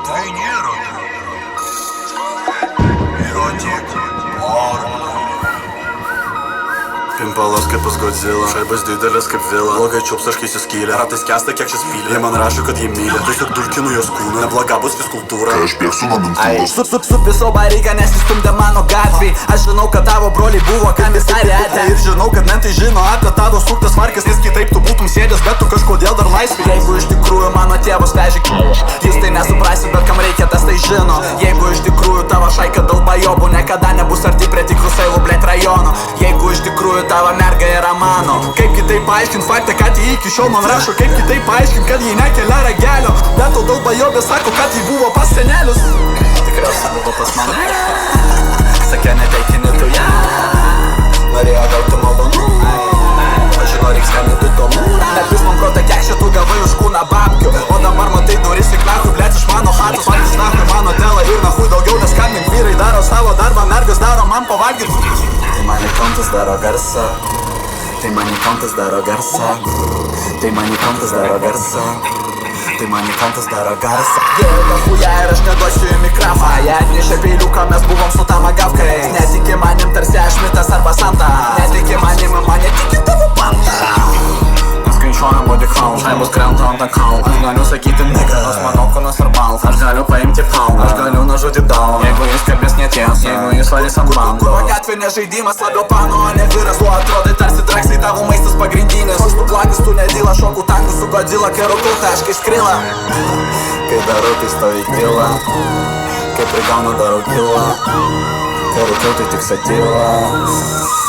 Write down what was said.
Венера. Эротик. Pimpalas kaip pas Godzilla, šaibas didelės kaip vila, blogai čiupsaškai įsiskylė, ratai skęsta kiek čia spylė. Jie man rašo, kad jie myli, tiesiog dulkinu jos kūną, nebloga bus fiskultūra. Aš bėgsiu nuo mentūros. Supisau bareiką, nes jis stumdė mano gatvėj. Aš žinau, kad tavo broliai buvo komisariate. Ir žinau, kad mentai žino apie tavo suktas markės, nes kitaip tu būtum sėdęs, bet tu kažkodėl dar laisvė. Jeigu iš tikrųjų mano tėvas vežė jūs tai nesuprasi, bet kam reikia, tas tai žino. Jeigu iš tikrųjų tavo šaika dalbajobų niekada nebus arti prie tikrų sailų blėt rajono. Jeigu iš tikrųjų tavo merga yra mano. Kaip kitaip paaiškint faktą, kad jie iki šiol man rašo. Kaip kitaip paaiškint, kad jie nekelia ragelio. Bet to dalbajobė sako, kad jie buvo pas senelius. Tikriausiai buvo pas mane. Sakė neteikini tu ją. Norėjo gauti malonumą. Aš žinau, reiks skambinti to mūrą. Nepis man protą kešė, tu gavai už kūną babkių. O dabar matai duris į knakų, blėt iš mano chatos. Patys nahui mano telą ir nahui daugiau neskambink. Vyrai daro savo darbą, mergas daro man pavalgyt. Tai man į kontus daro garsą. Tai man į kontus daro garsą. Tai man į kontus daro garsą. Tai man į kontus daro garsą. Geriau kahuja ir aš neduosiu į mikrofą. Jie atnešė peiliuką, mes buvom su tamagavkais. Netiki manim tarsi aš mitas arba santa. Netiki manim, man netiki tavo banda. Skaičiuojam body count, šaibos krenta ant account. Aš galiu sakyti nigga, aš manau kūnas ir baltas. Aš galiu paimti pound, aš galiu nužudyti down. Jeigu jis kalbės netiesą, jeigu jis valys ant bando. Kuro gatvė ne žaidimas, labiau pano, o ne vyras. Tu atrodai tarsi draksai, tavo maistas pagrindinis. Aš tu blagis, tu nedyla, šokų tankų su Godzilla. Kai rūkau, tai aš kai skrila. Kai darau, tai stovi tyla. Kai prigaunu, darau gilą. Kai rūkau, tai tik satyla.